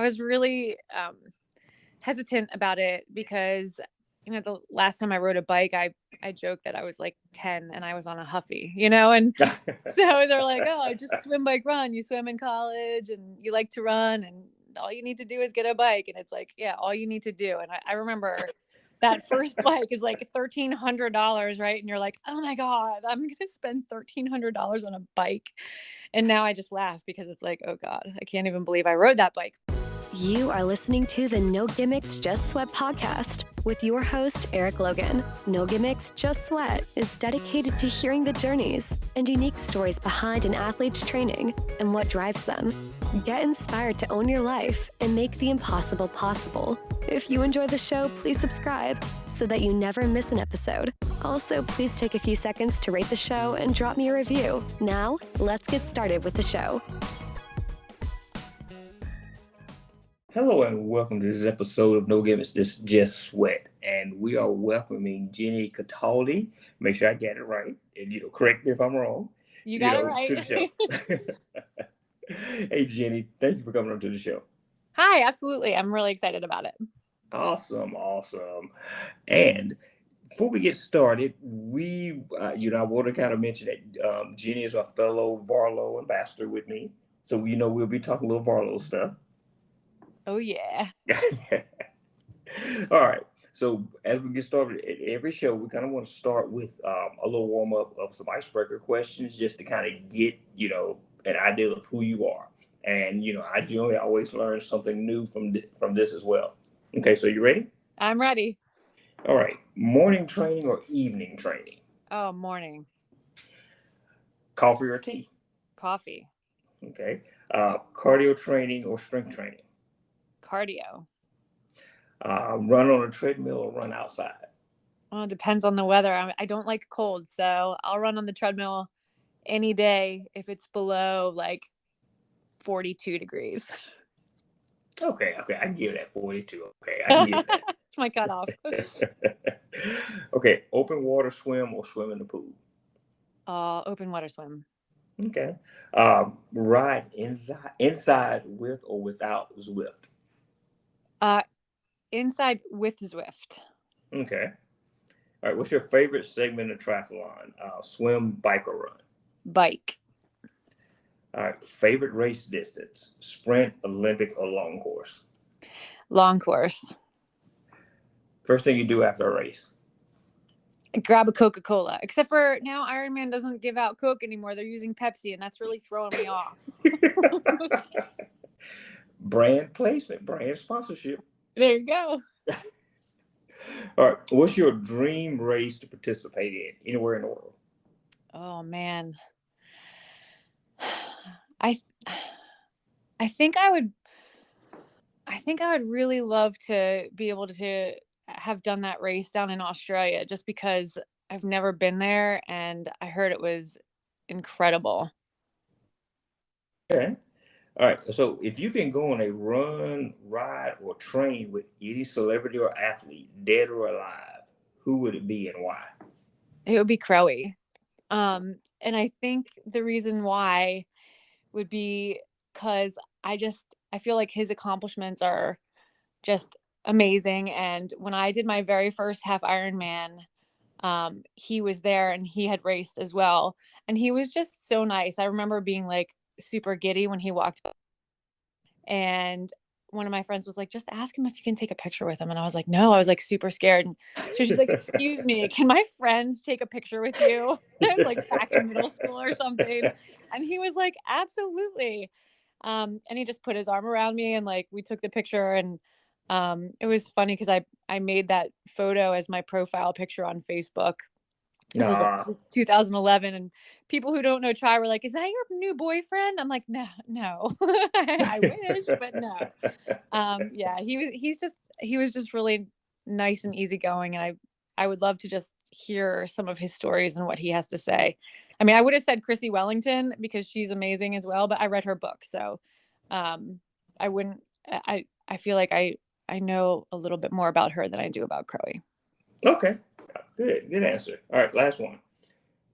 was really hesitant about it because, the last time I rode a bike, I joked that I was like 10 and I was on a Huffy, and so they're like, oh, just swim, bike, run. You swim in college and you like to run and all you need to do is get a bike. And it's like, yeah, all you need to do. And I remember that first bike is like $1,300, right? And you're like, oh my God, I'm going to spend $1,300 on a bike. And now I just laugh because it's like, oh God, I can't even believe I rode that bike. You are listening to the No Gimmicks, Just Sweat podcast with your host, Eric Logan. No Gimmicks, Just Sweat is dedicated to hearing the journeys and unique stories behind an athlete's training and what drives them. Get inspired to own your life and make the impossible possible. If you enjoy the show, please subscribe so that you never miss an episode. Also, please take a few seconds to rate the show and drop me a review. Now, let's get started with the show. Hello and welcome to this episode of No Gimmicks, Just Sweat. And we are welcoming Ginny Cataldi. Make sure I get it right. And, correct me if I'm wrong. You got it right. To the show. Hey, Ginny, thank you for coming on to the show. Hi, absolutely. I'm really excited about it. Awesome. And before we get started, I want to kind of mention that Ginny is a fellow VARLO ambassador with me. So, we'll be talking a little VARLO stuff. Oh, yeah. All right. So as we get started at every show, we kind of want to start with a little warm up of some icebreaker questions just to kind of get, an idea of who you are. And, I generally always learn something new from this as well. Okay. So you ready? I'm ready. All right. Morning training or evening training? Oh, morning. Coffee or tea? Coffee. Okay. Cardio training or strength training? Cardio. Run on a treadmill or run outside? Well, it depends on the weather. I don't like cold, so I'll run on the treadmill any day if it's below like 42 degrees. Okay, I can give that 42. Okay, I can give that. It's my cutoff. Okay, open water swim or swim in the pool? Open water swim. Okay. Ride inside with or without Zwift? Inside with Zwift. Okay. All right. What's your favorite segment of triathlon? Swim, bike, or run? Bike. All right. Favorite race distance? Sprint, Olympic, or long course? Long course. First thing you do after a race? Grab a Coca-Cola. Except for now, Ironman doesn't give out Coke anymore. They're using Pepsi, and that's really throwing me off. Brand placement, brand sponsorship. There you go. All right. What's your dream race to participate in anywhere in the world? Oh, man. I think I would really love to be able to have done that race down in Australia just because I've never been there and I heard it was incredible. Okay. All right. So if you can go on a run, ride, or train with any celebrity or athlete, dead or alive, who would it be and why? It would be Crowy. And I think the reason why would be because I feel like his accomplishments are just amazing. And when I did my very first half Ironman, he was there and he had raced as well. And he was just so nice. I remember being like super giddy when he walked by. And one of my friends was like, just ask him if you can take a picture with him. And I was like, no, I was like super scared. And so she's like, excuse me, can my friends take a picture with you? I was like back in middle school or something. And he was like, absolutely. And he just put his arm around me and like, we took the picture and it was funny because I made that photo as my profile picture on Facebook. This was like 2011, and people who don't know Tri were like, "Is that your new boyfriend?" I'm like, "No, I wish, but no." Yeah, he was just really nice and easygoing, and I would love to just hear some of his stories and what he has to say. I mean, I would have said Chrissy Wellington because she's amazing as well, but I read her book, so I wouldn't. I feel like I know a little bit more about her than I do about Crowy. Okay. Good answer. All right, last one.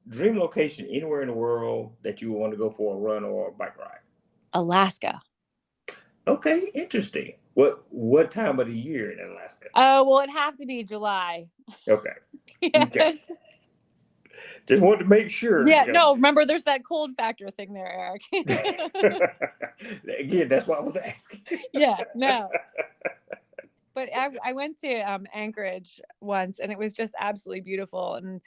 Dream location anywhere in the world that you want to go for a run or a bike ride? Alaska. Okay, interesting. What time of the year in Alaska? Oh, well, it'd have to be July. Okay, Yeah. okay. Just wanted to make sure. Yeah, no, remember there's that cold factor thing there, Eric. Again, that's why I was asking. Yeah, no. But I went to Anchorage once, and it was just absolutely beautiful. And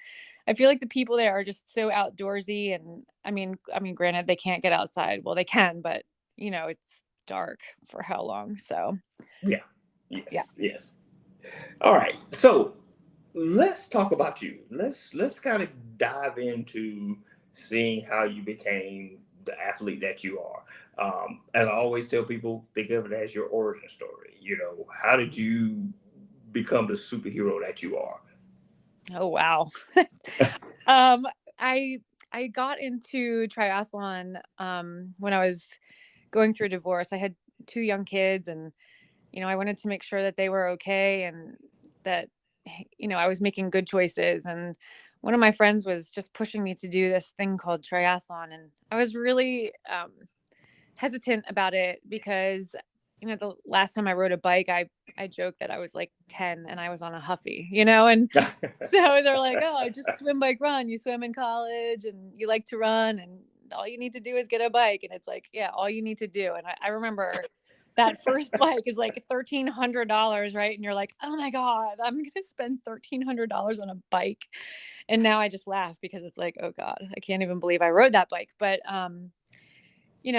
I feel like the people there are just so outdoorsy. And I mean, granted, they can't get outside. Well, they can, but it's dark for how long? So Yeah. yeah. Yes. All right. So let's talk about you. Let's kind of dive into seeing how you became the athlete that you are. As I always tell people, think of it as your origin story. How did you become the superhero that you are? Oh wow. um, I I got into triathlon when I was going through a divorce. I had two young kids, and I wanted to make sure that they were okay, and that I was making good choices. And one of my friends was just pushing me to do this thing called triathlon, and I was really hesitant about it because the last time I rode a bike, I joked that I was like 10 and I was on a Huffy, and so they're like, "Oh, just swim, bike, run. You swim in college and you like to run, and all you need to do is get a bike." And it's like, yeah, all you need to do. And I remember that first bike is like $1,300, right? And you're like, "Oh my God, I'm gonna spend $1,300 on a bike." And now I just laugh because it's like, oh God, I can't even believe I rode that bike. But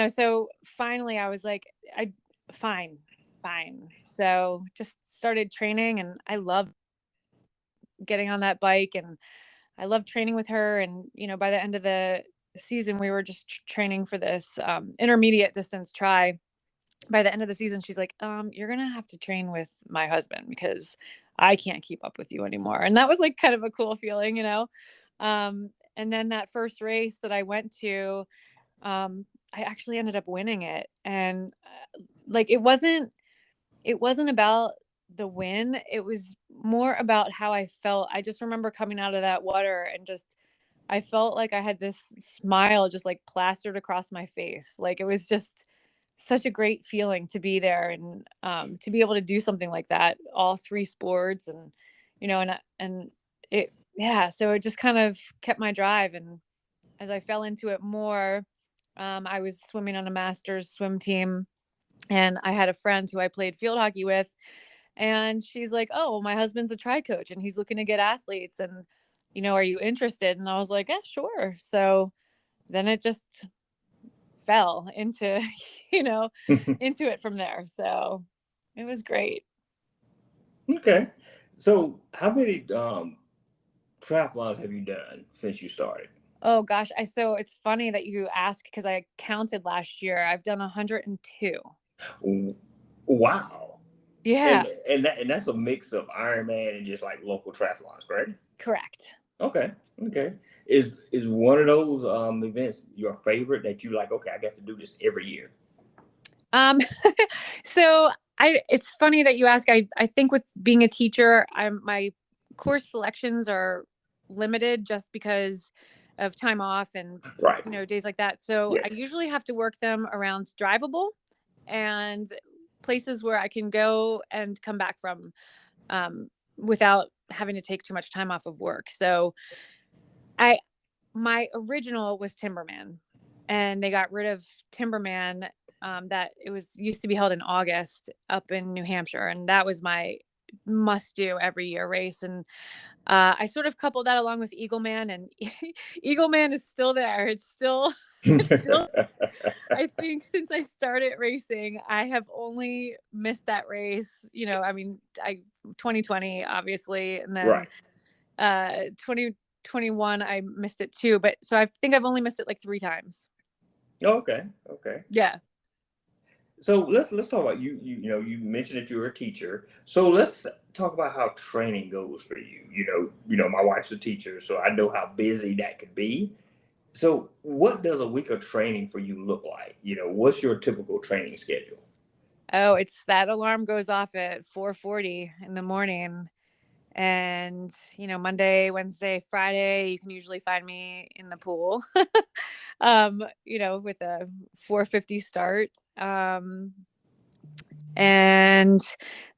so finally I was like, fine, fine. So just started training, and I love getting on that bike, and I love training with her. And, by the end of the season, we were just training for this intermediate distance try. By the end of the season, she's like, you're going to have to train with my husband because I can't keep up with you anymore. And that was like kind of a cool feeling. And then that first race that I went to, I actually ended up winning it. And like, it wasn't about the win. It was more about how I felt. I just remember coming out of that water and I felt like I had this smile just like plastered across my face. Like, it was just such a great feeling to be there, and to be able to do something like that, all three sports. And, and it, yeah, so it just kind of kept my drive. And as I fell into it more, I was swimming on a master's swim team, and I had a friend who I played field hockey with, and she's like, "Oh, my husband's a tri coach and he's looking to get athletes. And, are you interested?" And I was like, "Yeah, sure." So then it just fell into, you know, into it from there. So it was great. Okay. So how many triathlons have you done since you started? Oh gosh. So it's funny that you ask because I counted last year. I've done 102. Wow. Yeah, And that's a mix of Ironman and just like local triathlons, correct? correct. Okay. Okay. Is one of those events your favorite that you like, okay, I get to do this every year? Um, so it's funny that you ask. I think with being a teacher, my course selections are limited just because of time off and, Right. days like that. So I Yes. usually have to work them around drivable and places where I can go and come back from, without having to take too much time off of work. So I my original was Timberman, and they got rid of Timberman. That it was used to be held in August up in New Hampshire, and that was my must do every year race. And I sort of coupled that along with Eagleman, and Eagleman is still there. It's still it's still. I think since I started racing, I have only missed that race. I mean, I 2020 obviously, and then Right. 2021 I missed it too. But so I think I've only missed it like 3 times. Okay. Okay. Yeah. So let's talk about you. You mentioned that you're a teacher. So let's talk about how training goes for you. My wife's a teacher, so I know how busy that could be. So what does a week of training for you look like? What's your typical training schedule? Oh, it's that alarm goes off at 4:40 in the morning. And, Monday, Wednesday, Friday, you can usually find me in the pool, with a 4:50 start. And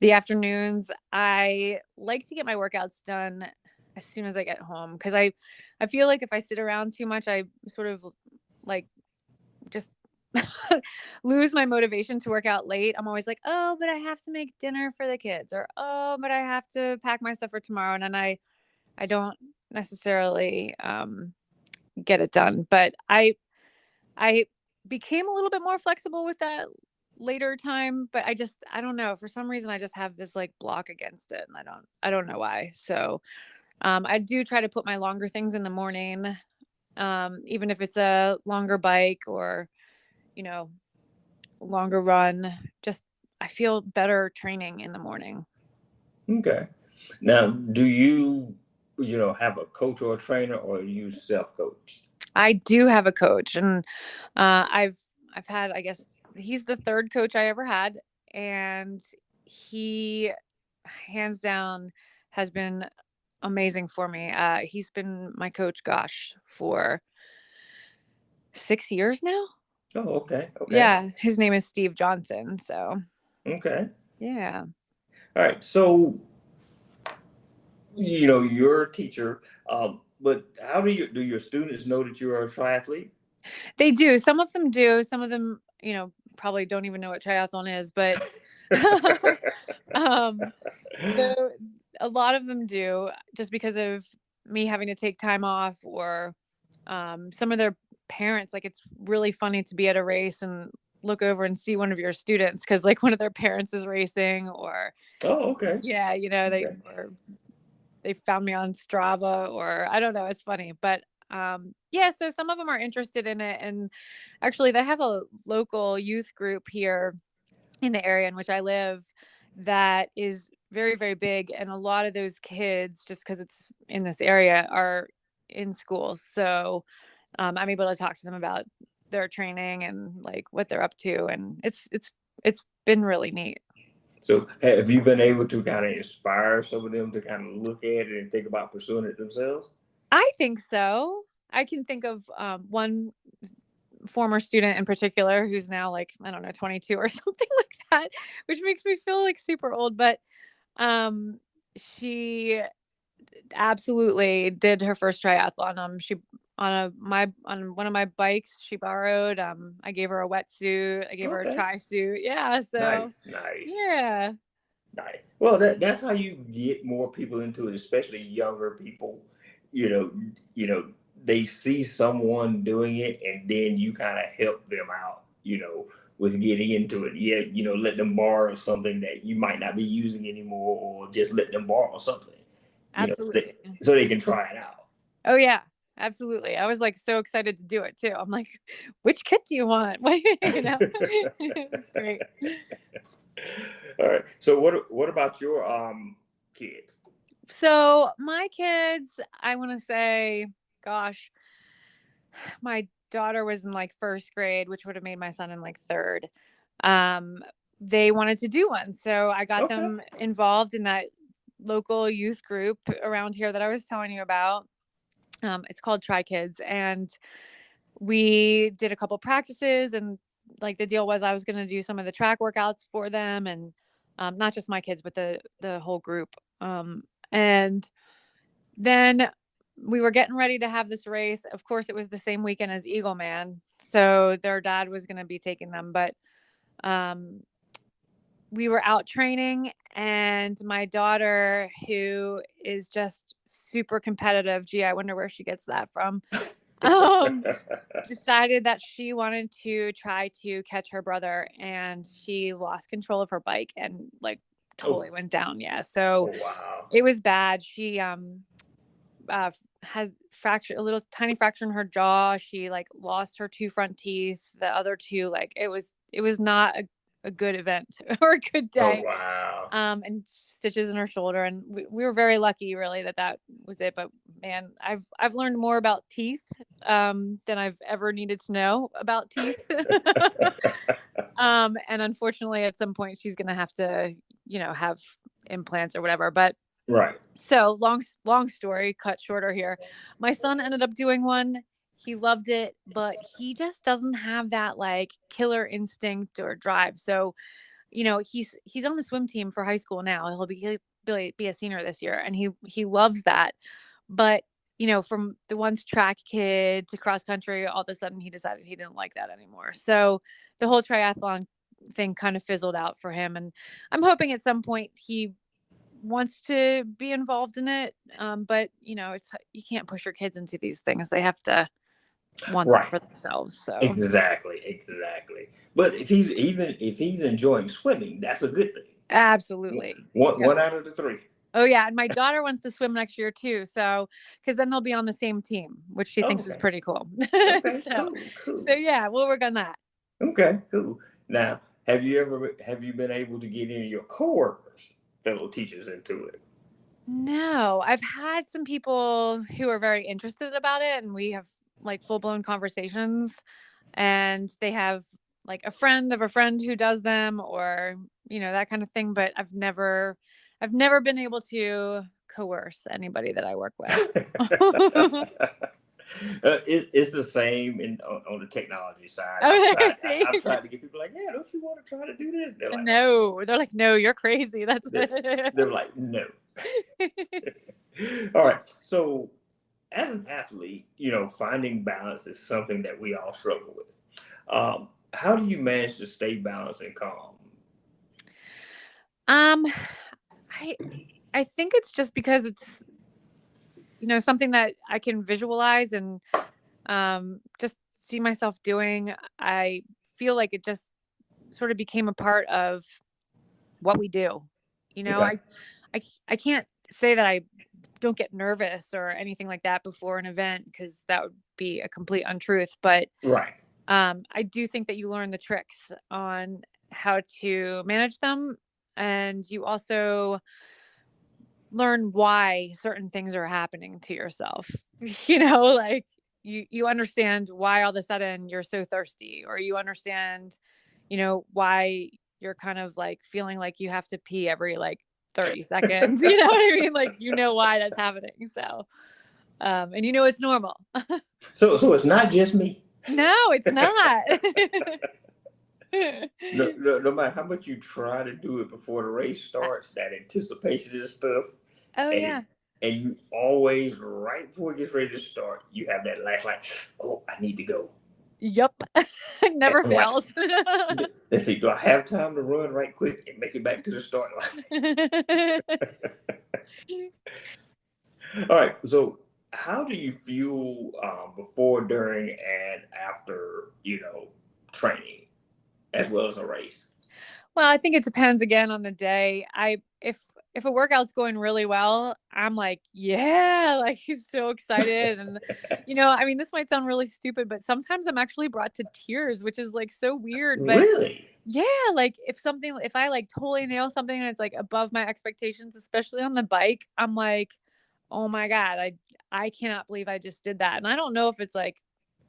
the afternoons, I like to get my workouts done as soon as I get home, because I feel like if I sit around too much, I sort of like just lose my motivation to work out late. I'm always like, oh, but I have to make dinner for the kids, or oh, but I have to pack my stuff for tomorrow. And then I don't necessarily get it done. But I became a little bit more flexible with that later time, but I don't know. For some reason I just have this like block against it, and I don't know why. So I do try to put my longer things in the morning. Even if it's a longer bike or, you know, longer run, just I feel better training in the morning. Okay. Now, do you have a coach or a trainer, or are you self-coached? I do have a coach, and I've had, I guess he's the third coach I ever had, and he hands down has been amazing for me. He's been my coach, gosh, for 6 years now. Oh, okay. Okay. Yeah, his name is Steve Johnson. So Okay. yeah. All right. So, you're a teacher, but how do your students know that you're a triathlete? They do. Some of them do. Some of them, probably don't even know what triathlon is, but um, so a lot of them do, just because of me having to take time off, or some of their parents. Like, it's really funny to be at a race and look over and see one of your students because like one of their parents is racing, or Oh, okay. yeah, Okay. they found me on Strava, or I don't know. It's funny, but yeah, so some of them are interested in it. And actually they have a local youth group here in the area in which I live that is very, very big. And a lot of those kids, just because it's in this area, are in school. So I'm able to talk to them about their training and like what they're up to. And it's been really neat. So, have you been able to kind of inspire some of them to kind of look at it and think about pursuing it themselves? I think so. I can think of one former student in particular who's now like, I don't know, 22 or something like that, which makes me feel like super old. But she absolutely did her first triathlon. She on one of my bikes she borrowed. I gave her a wetsuit. I gave her a Okay. tri-suit. Yeah. So Nice. Nice. yeah. Nice. Well, that's how you get more people into it, especially younger people. You know, they see someone doing it, and then you kind of help them out. With getting into it. Yeah, let them borrow something that you might not be using anymore, or just let them borrow something. Absolutely. So they can try it out. Oh yeah. Absolutely. I was like so excited to do it too. I'm like, which kit do you want? It's great. All right. So what about your kids? So my kids, I want to say, gosh, my daughter was in like first grade, which would have made my son in like third. They wanted to do one. So I got them involved in that local youth group around here that I was telling you about. It's called Tri Kids. And we did a couple practices, and like the deal was I was going to do some of the track workouts for them, and not just my kids, but the whole group. And then we were getting ready to have this race. Of course, it was the same weekend as Eagle Man, so their dad was going to be taking them. But we were out training, and my daughter, who is just super competitive, gee, I wonder where she gets that from, decided that she wanted to try to catch her brother, and she lost control of her bike and like totally went down. Yeah. So wow. It was bad. She has a little tiny fracture in her jaw. She like lost her 2 front teeth. The other 2, like it was not a good event or a good day. Oh wow. And stitches in her shoulder, and we were very lucky really that was it. But man, I've learned more about teeth than I've ever needed to know about teeth. And unfortunately at some point she's gonna have to have implants or whatever. But right. So long story cut shorter here. My son ended up doing one. He loved it, but he just doesn't have that like killer instinct or drive. So he's on the swim team for high school now. He'll be a senior this year, and he loves that. But from the once track kid to cross country, all of a sudden he decided he didn't like that anymore. So the whole triathlon thing kind of fizzled out for him, and I'm hoping at some point he wants to be involved in it. But you can't push your kids into these things. They have to want that for themselves. So exactly. But if he's enjoying swimming, that's a good thing. Absolutely. One out of the three. Oh yeah, and my daughter wants to swim next year too. So because then they'll be on the same team, which she thinks is pretty cool. Okay, cool. So yeah, we'll work on that. Okay, cool. Now, have you been able to get any of your coworkers, fellow teachers, into it? No, I've had some people who are very interested about it, and we have like full-blown conversations, and they have like a friend of a friend who does them, or that kind of thing. But I've never been able to coerce anybody that I work with. It's the same on the technology side. I've tried to get people like, yeah, don't you want to try to do this? They're like, no. They're like, no, you're crazy. They're like, no. All right. So as an athlete, finding balance is something that we all struggle with. How do you manage to stay balanced and calm? I think it's just because it's something that I can visualize and just see myself doing. I feel like it just sort of became a part of what we do. Okay. I can't say that I don't get nervous or anything like that before an event, because that would be a complete untruth. But I do think that you learn the tricks on how to manage them, and you also learn why certain things are happening to yourself. Like you understand why all of a sudden you're so thirsty, or you understand, why you're kind of like feeling like you have to pee every like 30 seconds. You know what I mean? Like, why that's happening. So, and it's normal. So it's not just me. No, it's not. No matter how much you try to do it before the race starts, that anticipation and stuff. Oh, yeah. And you always, right before it gets ready to start, you have that last like, oh, I need to go. Yep. It never fails. Let's see, do I have time to run right quick and make it back to the start line? All right. So how do you feel before, during, and after, training as well as a race? Well, I think it depends again on the day. If a workout's going really well, I'm like, yeah, like he's so excited. And, this might sound really stupid, but sometimes I'm actually brought to tears, which is like so weird. But really? Yeah. Like if I like totally nail something and it's like above my expectations, especially on the bike, I'm like, oh my God, I cannot believe I just did that. And I don't know if it's like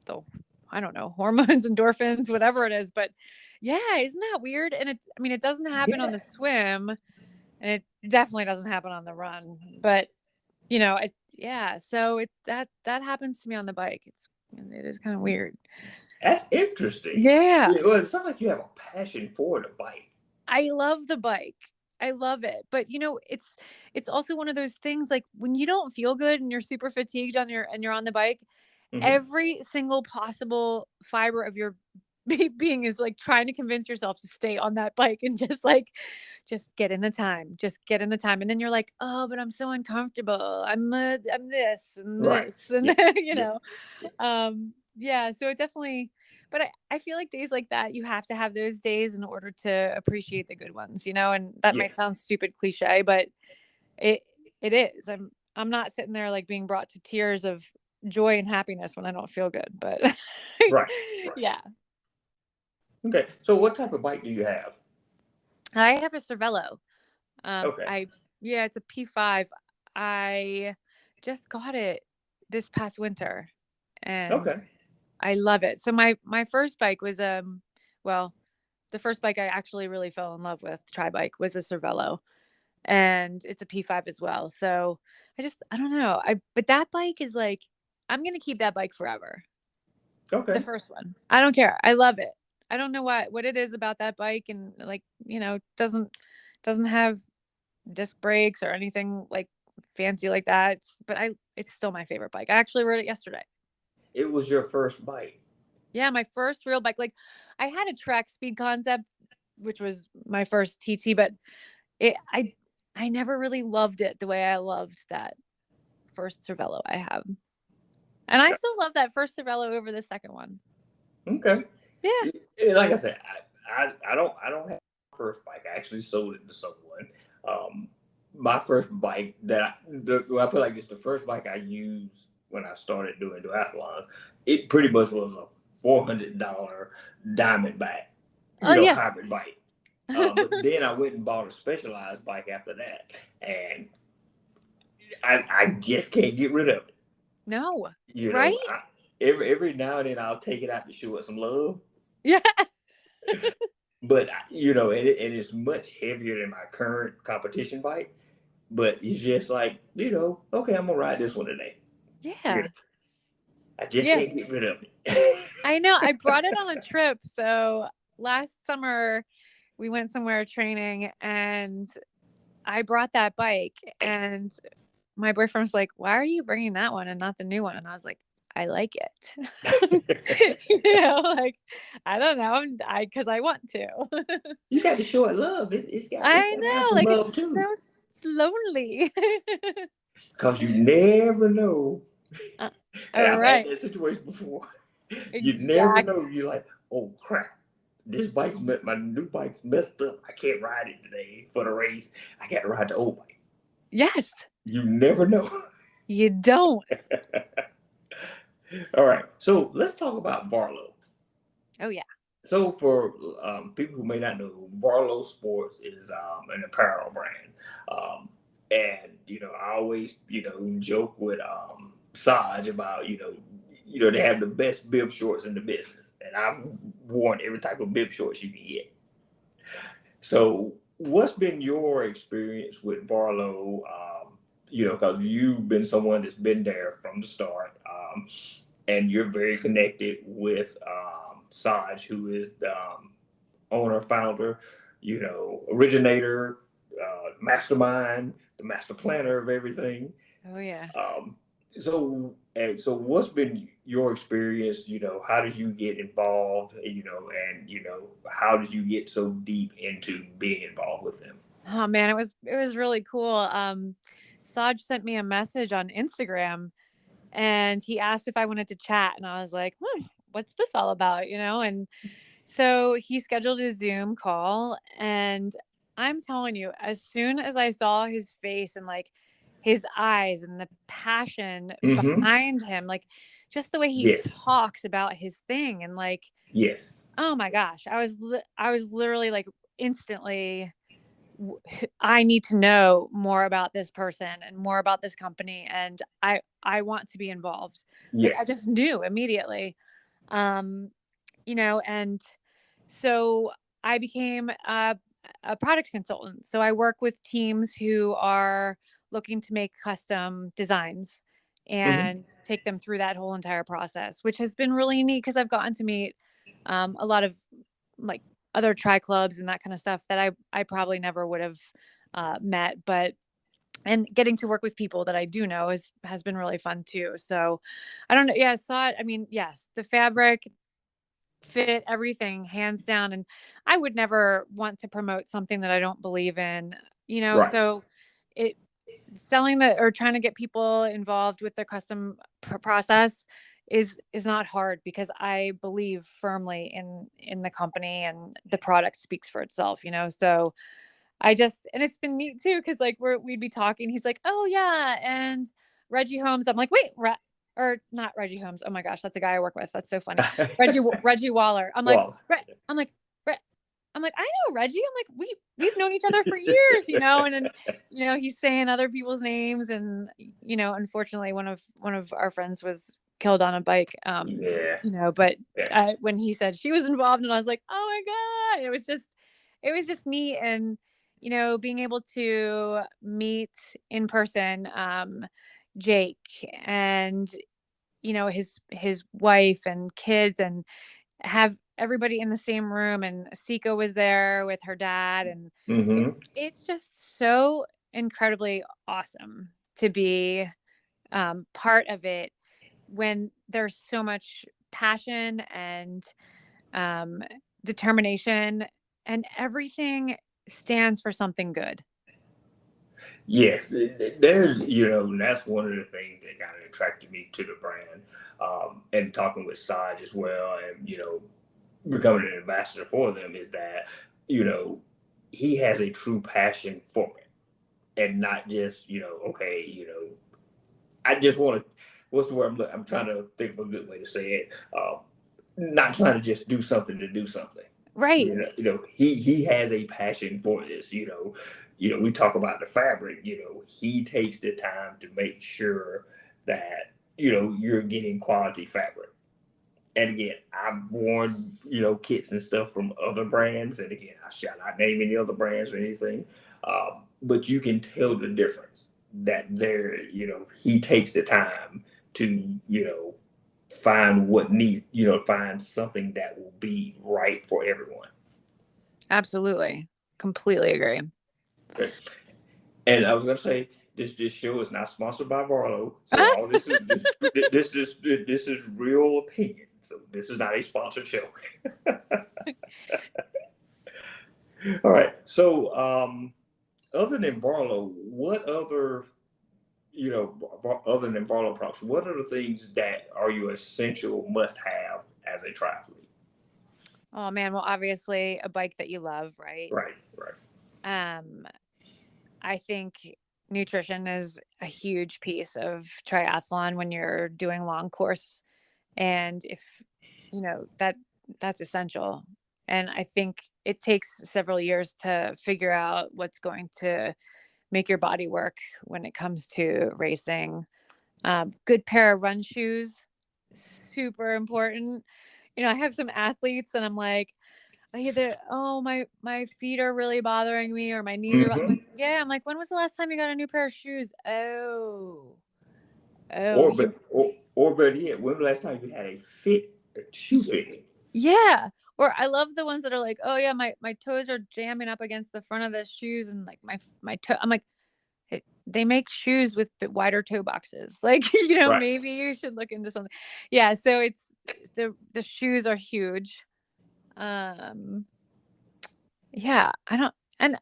hormones, endorphins, whatever it is, but yeah, isn't that weird? And it doesn't happen on the swim, and it definitely doesn't happen on the run, but so that happens to me on the bike. It is kind of weird. That's interesting. Yeah. Well, it sounds like you have a passion for the bike. I love the bike. I love it. But it's also one of those things, like when you don't feel good and you're super fatigued and you're on the bike, every single possible fiber of your being is like trying to convince yourself to stay on that bike and just get in the time. And then you're like, oh, but I'm so uncomfortable. I'm this and this. And so it definitely, but I feel like days like that, you have to have those days in order to appreciate the good ones, and that might sound stupid cliche, but it is. I'm not sitting there like being brought to tears of joy and happiness when I don't feel good, but right. Yeah. Okay. So what type of bike do you have? I have a Cervelo. Okay. It's a P5. I just got it this past winter, and I love it. So my first bike was the first bike I actually really fell in love with, tri-bike, was a Cervelo, and it's a P5 as well. So I don't know. But that bike is like, I'm going to keep that bike forever. Okay. The first one. I don't care. I love it. I don't know what it is about that bike, and like, doesn't have disc brakes or anything like fancy like that. But it's still my favorite bike. I actually rode it yesterday. It was your first bike. Yeah, my first real bike. Like, I had a track speed concept, which was my first TT, but I never really loved it the way I loved that first Cervelo I have. And I still love that first Cervelo over the second one. Okay. Yeah. Like I said, I don't have a first bike. I actually sold it to someone. My first bike I feel like it's the first bike I used when I started doing duathlons. It pretty much was a $400 Diamondback, hybrid bike. But then I went and bought a Specialized bike after that, and I just can't get rid of it. No, right? Every now and then I'll take it out to show it some love. Yeah. But and it's much heavier than my current competition bike. But it's just like, okay, I'm gonna ride this one today. Yeah. I just can't get rid of it. I know. I brought it on a trip. So last summer we went somewhere training, and I brought that bike, and my boyfriend was like, "Why are you bringing that one and not the new one?" And I was like, "I like it." Like, I don't know, because I want to. You got to show it love. It's got. I know, like, it's too. It's lonely. Because you never know. And I've had that situation before. Exactly. You never know. You're like, oh crap, my new bike's messed up. I can't ride it today for the race. I got to ride the old bike. Yes. You never know. You don't. All right. So let's talk about VARLO. Oh, yeah. So for people who may not know, VARLO Sports is an apparel brand. And, I always, joke with Saj about, they have the best bib shorts in the business. And I've worn every type of bib shorts you can get. So what's been your experience with VARLO? Because you've been someone that's been there from the start, and you're very connected with Saj, who is the owner, founder, originator, mastermind, the master planner of everything. Oh, yeah. So what's been your experience? How did you get involved? And how did you get so deep into being involved with them? Oh man, it was really cool. Saj sent me a message on Instagram, and he asked if I wanted to chat, and I was like, what's this all about? And so he scheduled a Zoom call, and I'm telling you, as soon as I saw his face and like his eyes and the passion behind him, like just the way he talks about his thing, and like, oh my gosh, I was literally like instantly, I need to know more about this person and more about this company, and I want to be involved. Like, I just knew immediately, and so I became a product consultant. So I work with teams who are looking to make custom designs and take them through that whole entire process, which has been really neat because I've gotten to meet a lot of like other tri clubs and that kind of stuff that I probably never would have met, and getting to work with people that I do know has been really fun too. So I don't know. Yeah, I saw it. I mean, yes, the fabric, fit, everything, hands down. And I would never want to promote something that I don't believe in, Right. So selling that or trying to get people involved with the custom process is not hard, because I believe firmly in the company, and the product speaks for itself, so and it's been neat too, because like we'd be talking, he's like, oh yeah, and Reggie Holmes, I'm like, wait, or not Reggie Holmes, oh my gosh, that's a guy I work with, that's so funny. Reggie Waller, I'm like, I'm like, I know Reggie. I'm like, we've known each other for years, and then, he's saying other people's names, and, unfortunately one of our friends was killed on a bike, but when he said she was involved, and I was like, oh my God, it was just neat. And, being able to meet in person, Jake and, his wife and kids, and have everybody in the same room, and Sika was there with her dad, and Mm-hmm. it's just so incredibly awesome to be part of it when there's so much passion and um, determination, and everything stands for something good. Yes, there's, and that's one of the things that kind of attracted me to the brand. And talking with Saj as well, and, becoming an ambassador for them is that, he has a true passion for it and not just, okay, I just want to, what's the word I'm trying to think of a good way to say it. Not trying to just do something to do something. Right. He has a passion for this. We talk about the fabric. He takes the time to make sure that you're getting quality fabric. And again, I've worn kits and stuff from other brands, and again, I shall not name any other brands or anything, but you can tell the difference that he takes the time to find what needs, find something that will be right for everyone. Absolutely. Completely agree. Okay. And I was going to say, this show is not sponsored by VARLO. So all this is real opinion. So this is not a sponsored show. All right. So other than VARLO, what other other than VARLO products, what are the things that are your essential must have as a triathlete? Oh man, well, obviously a bike that you love, right? Right. I think nutrition is a huge piece of triathlon when you're doing long course. And if, that's essential. And I think it takes several years to figure out what's going to make your body work when it comes to racing. Good pair of run shoes, super important. I have some athletes and I'm like, either, oh, my feet are really bothering me, or my knees are, I'm like, yeah, I'm like, when was the last time you got a new pair of shoes? Or better yet, when was the last time you had a shoe fitting? Yeah. Or I love the ones that are like, oh yeah, my toes are jamming up against the front of the shoes, and like my toe, I'm like, they make shoes with wider toe boxes. Like, Right. Maybe you should look into something. Yeah. So it's the shoes are huge. Yeah, and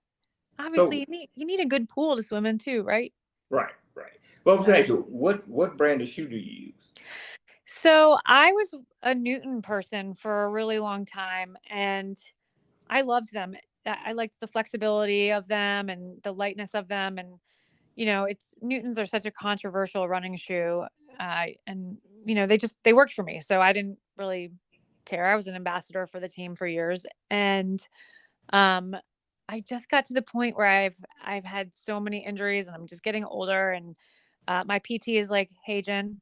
obviously you need a good pool to swim in too, right? Right. Well, I'm saying, what brand of shoe do you use? So I was a Newton person for a really long time, and I loved them. I liked the flexibility of them and the lightness of them. And, Newtons are such a controversial running shoe. And, they worked for me. So I didn't really care. I was an ambassador for the team for years. And I just got to the point where I've had so many injuries, and I'm just getting older. And my PT is like, hey, Jen,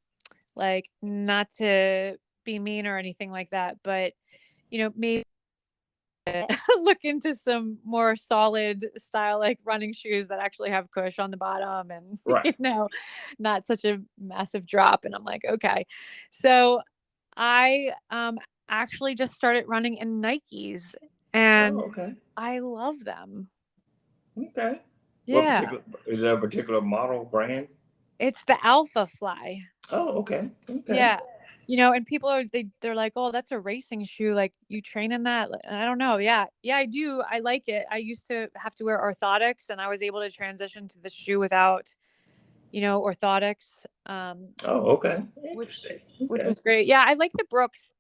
like, not to be mean or anything like that, but, maybe look into some more solid style, like running shoes that actually have cush on the bottom and, right. Not such a massive drop. And I'm like, okay. So I actually just started running in Nikes, and I love them. Okay. Yeah. Is there a particular model brand? It's the Alpha Fly. Oh, okay. Yeah. And people they're like, oh, that's a racing shoe. Like, you train in that? And I don't know. Yeah, I do. I like it. I used to have to wear orthotics, and I was able to transition to the shoe without, orthotics. Okay. Which was great. Yeah, I like the Brooks.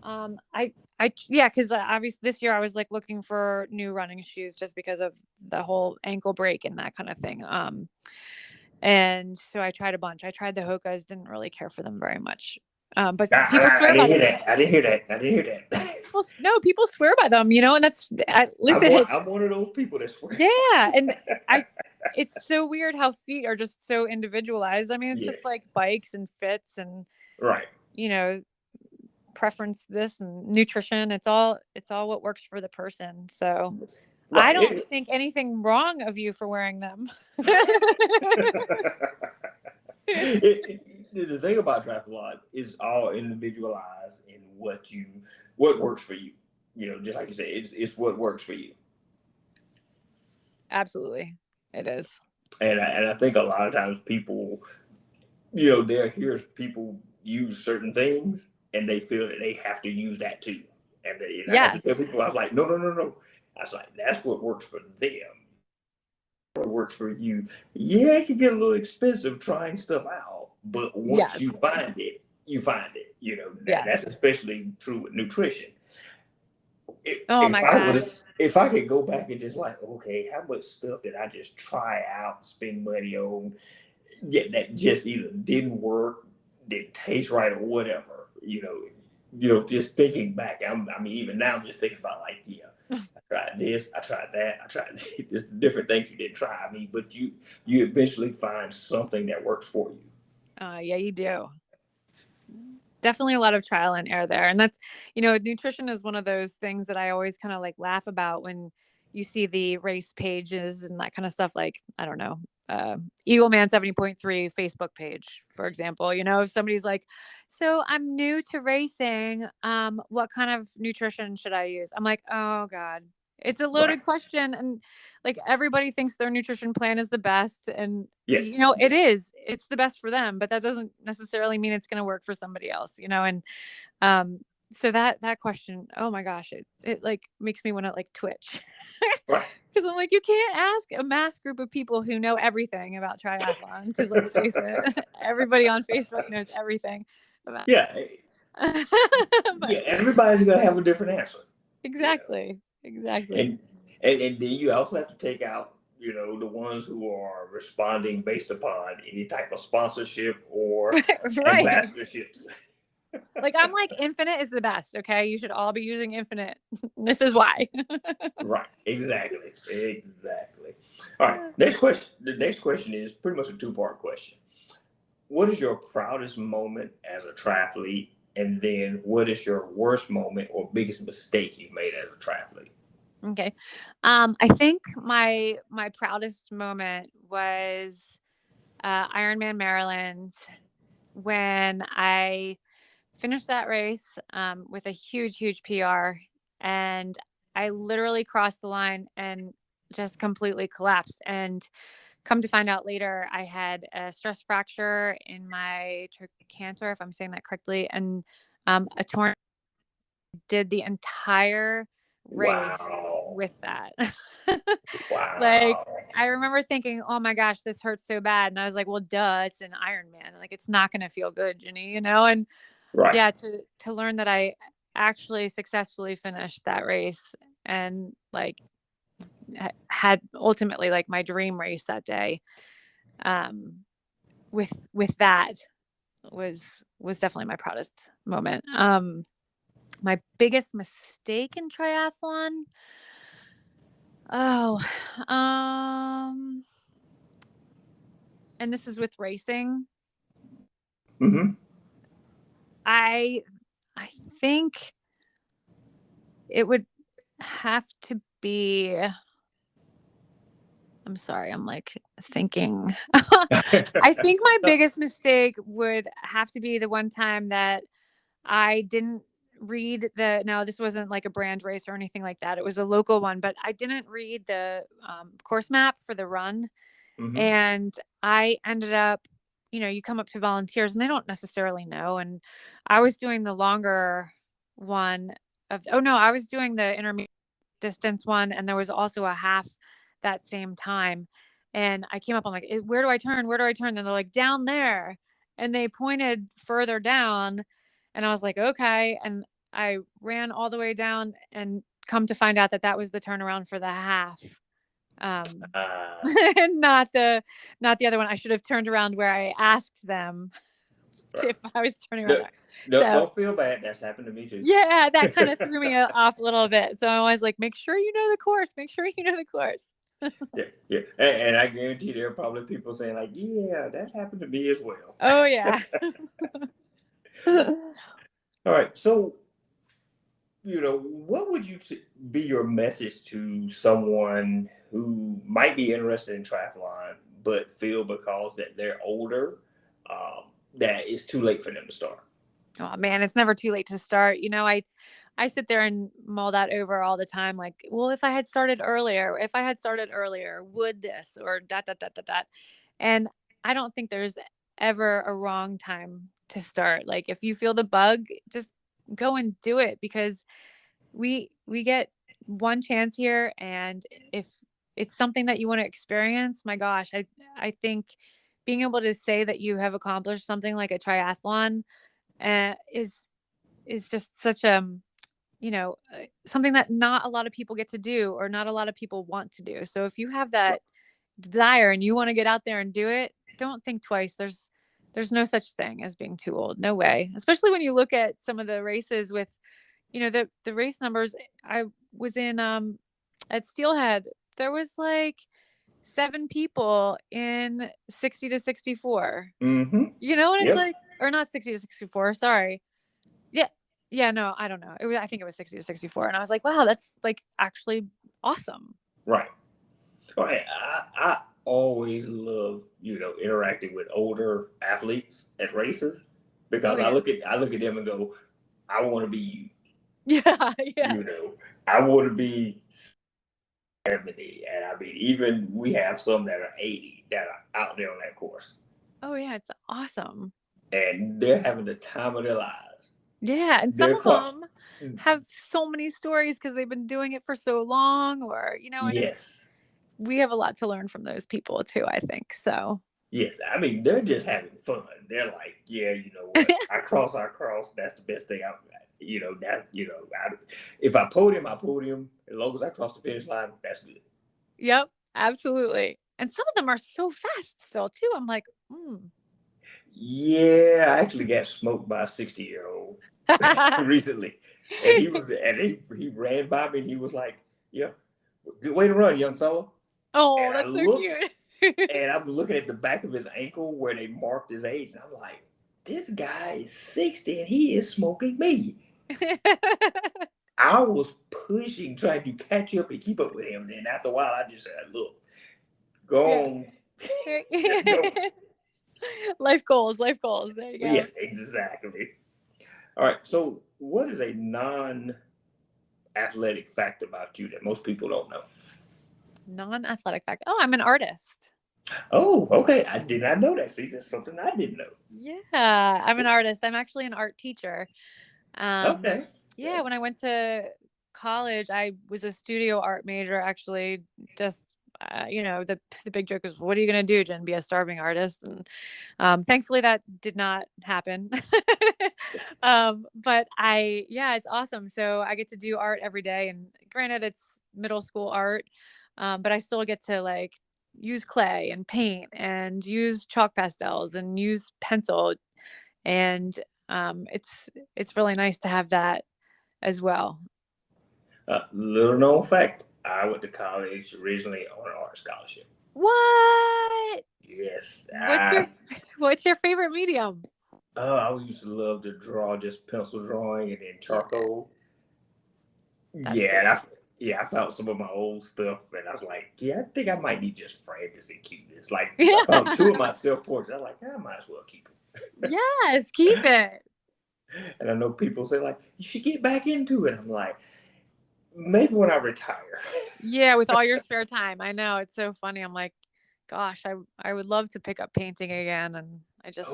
Because obviously this year I was like looking for new running shoes just because of the whole ankle break and that kind of thing. And so I tried a bunch. I tried the Hokas, didn't really care for them very much. But people swear by them. I didn't hear that. No, people swear by them, and that's, listen. I'm one of those people that swear. Yeah. And it's so weird how feet are just so individualized. I mean, it's just like bikes and fits and, right. Preference, this and nutrition. It's all what works for the person. So right. I don't think anything wrong of you for wearing them. the thing about triathlon is all individualized in what works for you. You know, just like you said, it's what works for you. Absolutely, it is. And I think a lot of times people, you know, they'll hear people use certain things and they feel that they have to use that too. And I have to tell Yes. people, I'm like, no, no, no, no. I was like, that's what works for them. What works for you. Yeah, it can get a little expensive trying stuff out, but once Yes. you find it, you find it. You know, that's Yes. especially true with nutrition. Oh my gosh. If I could go back and just like, okay, how much stuff did I just try out, spend money on, that just either didn't work, didn't taste right, or whatever. Just thinking back, I mean, even now I'm just thinking about like, yeah, I tried this, I tried that, I tried this, different things you didn't try. I mean, but you eventually find something that works for you. Yeah, you do. Definitely a lot of trial and error there. And that's, nutrition is one of those things that I always kind of like laugh about when you see the race pages and that kind of stuff. Like, I don't know, Eagleman 70.3 Facebook page, for example. If somebody's like, so I'm new to racing, what kind of nutrition should I use? I'm like, oh God, it's a loaded question. And like everybody thinks their nutrition plan is the best. And, it is, it's the best for them, but that doesn't necessarily mean it's going to work for somebody else, and, so that question, oh my gosh, it like makes me want to like twitch. Right. Because I'm like, you can't ask a mass group of people who know everything about triathlon. Because let's face it, everybody on Facebook knows everything about. Yeah. Everybody's gonna have a different answer. Exactly. And then you also have to take out, the ones who are responding based upon any type of sponsorship or ambassadorships. Like, I'm like, Infinite is the best. Okay. You should all be using Infinite. This is why. Right. Exactly. All right. Next question. The next question is pretty much a two-part question. What is your proudest moment as a triathlete? And then what is your worst moment or biggest mistake you've made as a triathlete? Okay. I think my proudest moment was Ironman Maryland, when I finished that race with a huge PR, and I literally crossed the line and just completely collapsed. And come to find out later, I had a stress fracture in my trochanter, if I'm saying that correctly, and a torn. Did the entire race with that. Wow. Like, I remember thinking, oh my gosh, this hurts so bad. And I was like, well, duh, it's an Ironman. Like, it's not going to feel good, Ginny, and right. Yeah, to learn that I actually successfully finished that race and like had ultimately like my dream race that day. With that was definitely my proudest moment. My biggest mistake in triathlon. Oh, and this is with racing. Mm-hmm. I think it would have to be. I'm sorry, I'm like thinking. I think my biggest mistake would have to be the one time that I didn't read now this wasn't like a brand race or anything like that. It was a local one, but I didn't read the course map for the run. Mm-hmm. And I ended up, you come up to volunteers and they don't necessarily know. And I was doing the longer one I was doing the intermediate distance one. And there was also a half that same time. And I came up, I'm like, where do I turn? Where do I turn? And they're like, down there. And they pointed further down. And I was like, okay. And I ran all the way down and come to find out that was the turnaround for the half. And not the other one. I should have turned around where I asked them if I was turning around. Don't feel bad. That's happened to me too. Yeah, that kind of threw me off a little bit. So I was like, make sure you know the course. Make sure you know the course. Yeah. And I guarantee there are probably people saying like, yeah, that happened to me as well. Oh, yeah. All right. So, what would you be your message to someone who might be interested in triathlon, but feel because that they're older, that it's too late for them to start. Oh man, it's never too late to start. I sit there and mull that over all the time. Like, well, if I had started earlier, would this or dot, dot, dot, dot, dot. And I don't think there's ever a wrong time to start. Like if you feel the bug, just go and do it, because we get one chance here. And if it's something that you want to experience, my gosh, I think being able to say that you have accomplished something like a triathlon is just such something that not a lot of people get to do, or not a lot of people want to do. So if you have that desire and you want to get out there and do it, don't think twice. There's no such thing as being too old. No way. Especially when you look at some of the races with, the race numbers. I was in at Steelhead. There was like 7 people in 60 to 64. Mm-hmm. And it's Yep. like, or not 60 to 64. Sorry. Yeah. Yeah. No, I don't know. I think it was 60 to 64. And I was like, wow, that's like actually awesome. Right. I always love, interacting with older athletes at races, because I look at them and go, I want to be you. Yeah. Yeah. I want to be 70. And I mean, even we have some that are 80 that are out there on that course. Oh yeah. It's awesome. And they're having the time of their lives. Yeah. And some of them have so many stories because they've been doing it for so long, or, and yes. We have a lot to learn from those people too, I think. So yes, I mean, they're just having fun. They're like, yeah, you know what? I cross. That's the best thing I've got. If I podium, I podium. As long as I cross the finish line, that's good. Yep, absolutely. And some of them are so fast still too. I'm like, Yeah, I actually got smoked by a 60-year-old recently. And he ran by me and he was like, yeah, good way to run, young fella. Oh, and that's so cute. And I'm looking at the back of his ankle where they marked his age. And I'm like, this guy is 60 and he is smoking me. I was pushing, trying to catch up and keep up with him. And after a while, I just said, look, go on. Go. Life goals. There you go. Yes, exactly. All right. So what is a non-athletic fact about you that most people don't know? Non-athletic fact. Oh, I'm an artist. Oh, okay. I did not know that. See, that's something I didn't know. Yeah, I'm an artist. I'm actually an art teacher. Okay. Yeah, when I went to college, I was a studio art major, actually. Just the big joke is, what are you going to do, Jen? Be a starving artist? And thankfully that did not happen. But it's awesome. So I get to do art every day, and granted it's middle school art, but I still get to like use clay and paint and use chalk pastels and use pencil. And it's really nice to have that as well. Little known fact, I went to college originally on an art scholarship. What? Yes. What's your favorite medium? I used to love to draw, just pencil drawing and then charcoal. I found some of my old stuff and I was like, I think I might need just frame this and keep this. Like, I found 2 of my self-portraits. I was like, I might as well keep it. Yes, keep it. And I know people say like, you should get back into it. I'm like, maybe when I retire. Yeah, with all your spare time. I know, it's so funny. I'm like, gosh, I would love to pick up painting again. And I just,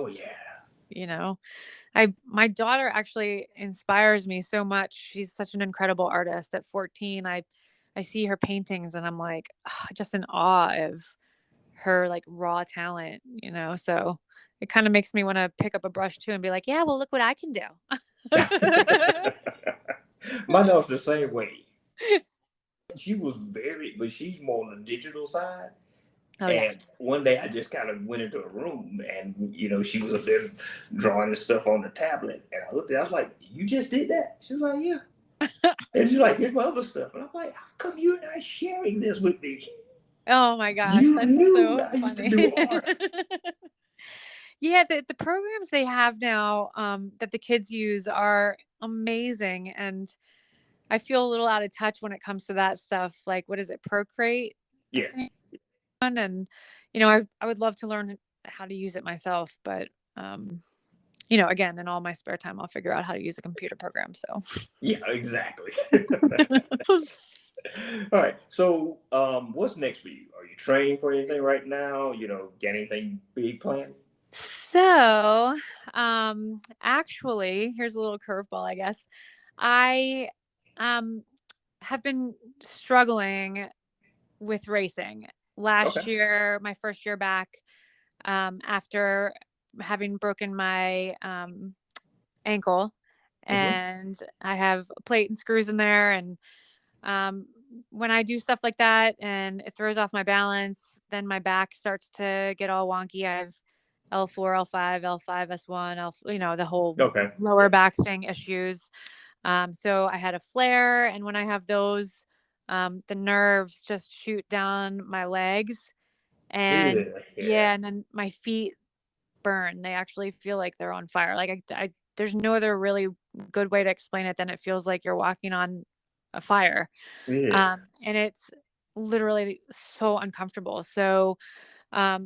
my daughter actually inspires me so much. She's such an incredible artist. At 14, I see her paintings and I'm like, just in awe of her like raw talent, so it kind of makes me want to pick up a brush too and be like, yeah, well, look what I can do. My daughter's the same way. She was but she's more on the digital side. And one day I just kind of went into a room and, she was up there drawing the stuff on the tablet. And I looked at her, I was like, you just did that? She was like, yeah. And she's like, here's my other stuff. And I'm like, how come you're not sharing this with me? Oh my gosh. That's so funny. Used to do art. Yeah, the programs they have now that the kids use are amazing. And I feel a little out of touch when it comes to that stuff. Like, what is it? Procreate? Yes. And, I would love to learn how to use it myself, but again, in all my spare time, I'll figure out how to use a computer program. So Yeah, exactly. All right. So, what's next for you? Are you training for anything right now? Got anything big planned? So, actually, here's a little curveball, I guess. I um have been struggling with racing. Okay. Last year, my first year back, after having broken my ankle, Mm-hmm. and I have a plate and screws in there, and um, when I do stuff like that and it throws off my balance, then my back starts to get all wonky. I have L4, L5, L5, S1, the whole Okay. lower back thing issues. So I had a flare, and when I have those, the nerves just shoot down my legs, and Yeah. and then my feet burn. They actually feel like they're on fire. Like there's no other really good way to explain it than it feels like you're walking on a fire. Yeah. And it's literally so uncomfortable. So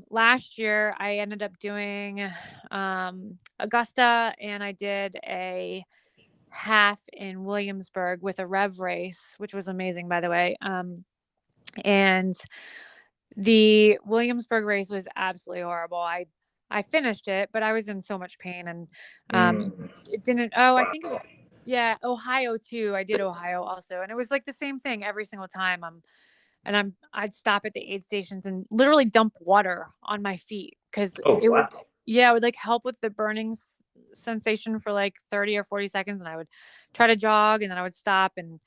last year I ended up doing Augusta, and I did a half in Williamsburg with a rev race, which was amazing, by the way. And the Williamsburg race was absolutely horrible. I finished it, but I was in so much pain, and Mm. it didn't. Oh, I think it Wow. was, yeah, Ohio too. I did Ohio also, and it was like the same thing every single time. I'd stop at the aid stations and literally dump water on my feet because Oh, it would, wow. yeah, it would like help with the burning sensation for like 30 or 40 seconds, and I would try to jog, and then I would stop, and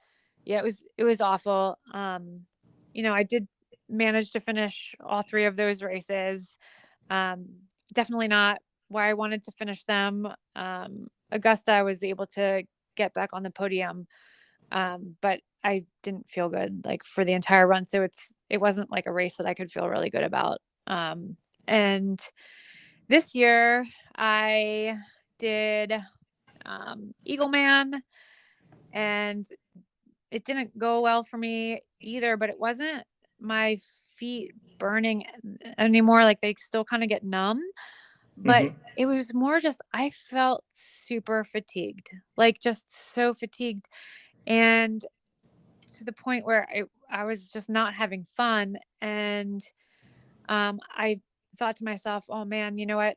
yeah, it was awful. I did manage to finish all three of those races. Um, Definitely not where I wanted to finish them. Augusta, I was able to get back on the podium, but I didn't feel good like for the entire run. So it wasn't like a race that I could feel really good about. And this year I did Eagleman, and it didn't go well for me either, but it wasn't my feet burning anymore. Like they still kind of get numb, but Mm-hmm. it was more just I felt super fatigued, like just so fatigued. And to the point where I was just not having fun. And I thought to myself, oh man, you know what?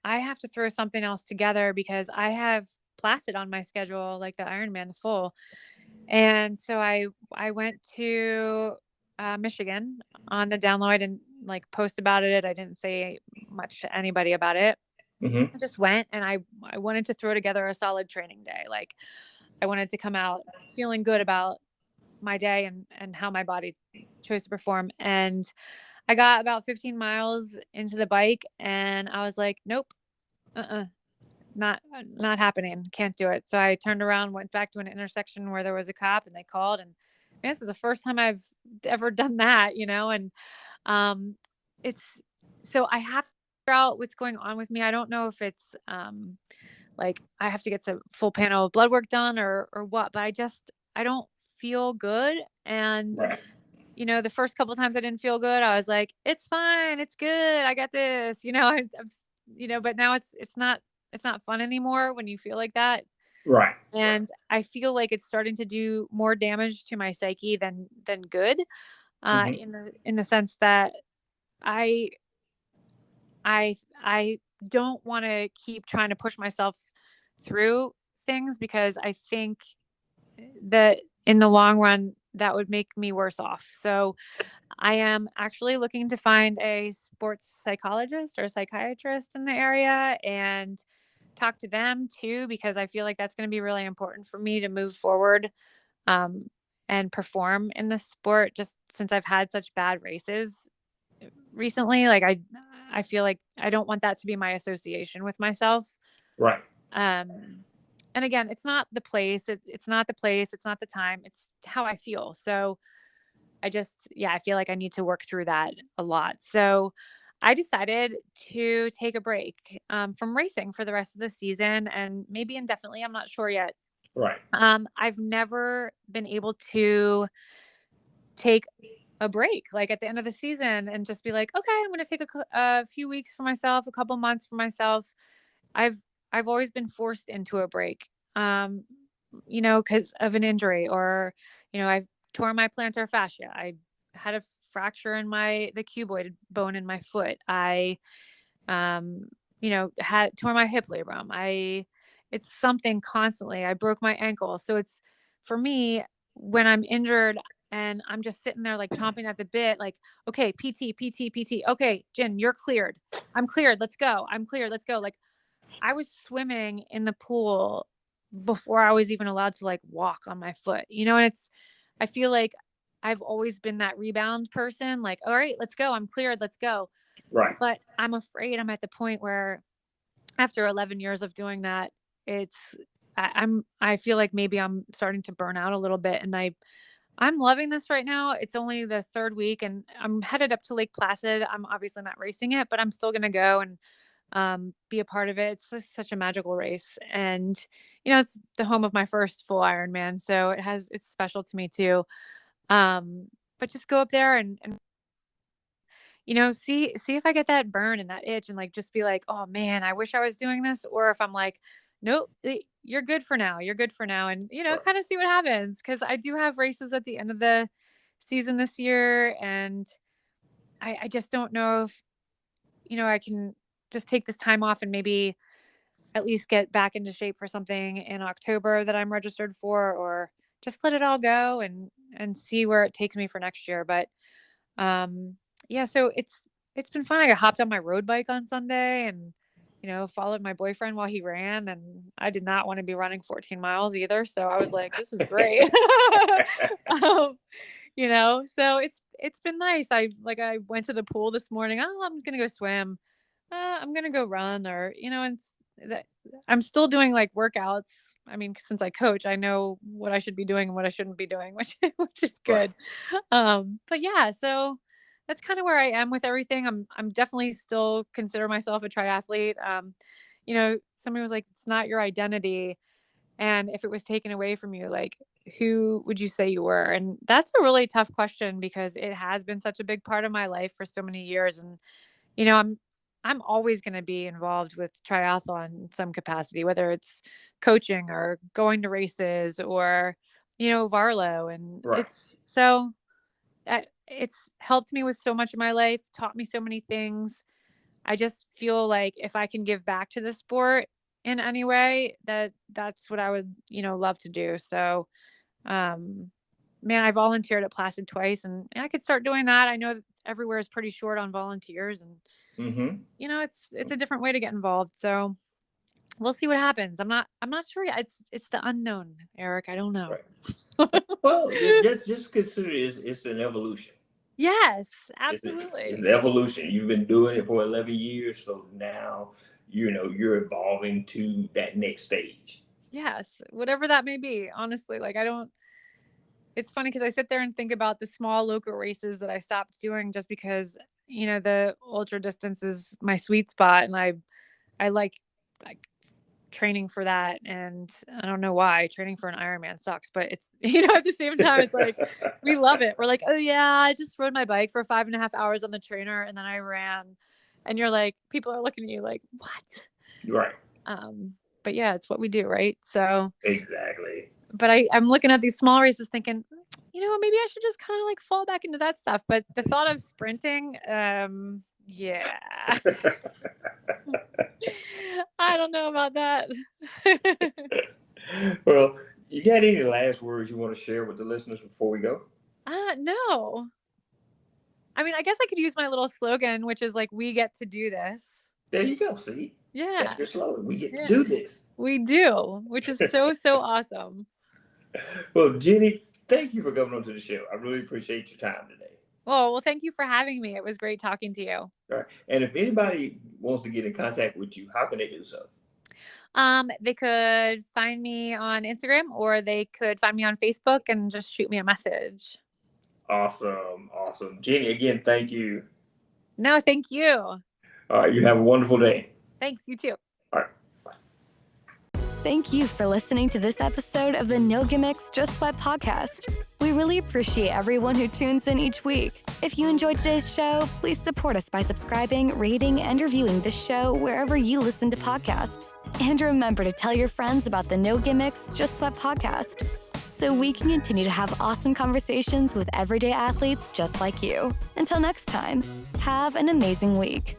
I have to throw something else together because I have Placid on my schedule, like the Ironman, the full. And so I went to Michigan on the download. I didn't like post about it. I didn't say much to anybody about it. Mm-hmm. I just went, and I wanted to throw together a solid training day. Like I wanted to come out feeling good about my day and how my body chose to perform. And I got about 15 miles into the bike, and I was like, nope, not happening. Can't do it. So I turned around, went back to an intersection where there was a cop, and they called, and man, this is the first time I've ever done that, and it's so I have to figure out what's going on with me. I don't know if it's like I have to get some full panel of blood work done or what, but I don't feel good. And Right. the first couple of times I didn't feel good, I was like, it's fine, it's good, I got this, but now it's not fun anymore when you feel like that. Right. And I feel like it's starting to do more damage to my psyche than good, Mm-hmm. in the sense that I I don't want to keep trying to push myself through things because I think that in the long run that would make me worse off. So I am actually looking to find a sports psychologist or psychiatrist in the area and talk to them too, because I feel like that's going to be really important for me to move forward, um, and perform in the sport. Just since I've had such bad races recently, like I feel like I don't want that to be my association with myself. Right. Um, and again, it's not the place. It's not the place. It's not the time. It's how I feel. So I feel like I need to work through that a lot. So I decided to take a break from racing for the rest of the season and maybe indefinitely. I'm not sure yet. Right. I've never been able to take a break, like at the end of the season, and just be like, okay, I'm going to take a few weeks for myself, a couple months for myself. I've always been forced into a break, because of an injury, or, I've torn my plantar fascia. I had a fracture in the cuboid bone in my foot. I, had tore my hip labrum. It's something constantly. I broke my ankle. So it's, for me, when I'm injured and I'm just sitting there like chomping at the bit, like, okay, PT, PT, PT. Okay, Jen, you're cleared. I'm cleared. Let's go. I'm cleared. Let's go. Like, I was swimming in the pool before I was even allowed to like walk on my foot, and I feel like I've always been that rebound person. Like, all right, let's go. I'm cleared. Let's go. Right. But I'm afraid I'm at the point where after 11 years of doing that, I feel like maybe I'm starting to burn out a little bit, and I'm loving this right now. It's only the third week and I'm headed up to Lake Placid. I'm obviously not racing it, but I'm still going to go and be a part of it. It's just such a magical race. And, it's the home of my first full Ironman. So it's special to me too. But just go up there and see if I get that burn and that itch and like, just be like, oh man, I wish I was doing this. Or if I'm like, nope, you're good for now. You're good for now. And, Right. kind of see what happens. Cause I do have races at the end of the season this year. And I just don't know if, I can just take this time off and maybe at least get back into shape for something in October that I'm registered for, or just let it all go and see where it takes me for next year. But yeah, so it's been fun. I hopped on my road bike on Sunday and followed my boyfriend while he ran, and I did not want to be running 14 miles either. So I was like, this is great. um, so it's been nice. I went to the pool this morning. Oh, I'm gonna go swim. I'm gonna go run, or and that I'm still doing like workouts. I mean, since I coach, I know what I should be doing and what I shouldn't be doing, which is Right. good. But yeah, so that's kind of where I am with everything. I'm definitely still consider myself a triathlete. Somebody was like, it's not your identity. And if it was taken away from you, like, who would you say you were? And that's a really tough question because it has been such a big part of my life for so many years. And, I'm always going to be involved with triathlon in some capacity, whether it's coaching or going to races or, VARLO. And Right. it's helped me with so much of my life, taught me so many things. I just feel like if I can give back to the sport in any way, that's what I would, love to do. So, man, I volunteered at Placid twice and I could start doing that. I know that everywhere is pretty short on volunteers and, Mm-hmm. it's a different way to get involved. So we'll see what happens. I'm not sure yet. It's the unknown, Eric. I don't know. Right. Well, just consider it's an evolution. Yes, It's absolutely. an evolution. You've been doing it for 11 years, so now you're evolving to that next stage. Yes, whatever that may be. Honestly, like it's funny because I sit there and think about the small local races that I stopped doing just because, the ultra distance is my sweet spot and I like training for that, and I don't know why training for an Ironman sucks, but it's at the same time it's like we love it. We're like, oh yeah, I just rode my bike for 5.5 hours on the trainer and then I ran, and you're like, people are looking at you like, what? Right. But yeah, it's what we do, right? So Exactly. but I'm looking at these small races thinking, maybe I should just kind of like fall back into that stuff. But the thought of sprinting, yeah. I don't know about that. Well, you got any last words you want to share with the listeners before we go? No. I mean, I guess I could use my little slogan, which is like, we get to do this. There you go. See? Yeah. That's your slogan. We get to do this. We do, which is so, so awesome. Well, Ginny, thank you for coming on to the show. I really appreciate your time today. Well, thank you for having me. It was great talking to you. All right. And if anybody wants to get in contact with you, how can they do so? They could find me on Instagram or they could find me on Facebook and just shoot me a message. Awesome. Awesome. Ginny, again, thank you. No, thank you. All right. You have a wonderful day. Thanks. You too. All right. Bye. Thank you for listening to this episode of the No Gimmicks, Just Sweat podcast. We really appreciate everyone who tunes in each week. If you enjoyed today's show, please support us by subscribing, rating, and reviewing the show wherever you listen to podcasts. And remember to tell your friends about the No Gimmicks, Just Sweat podcast, so we can continue to have awesome conversations with everyday athletes just like you. Until next time, have an amazing week.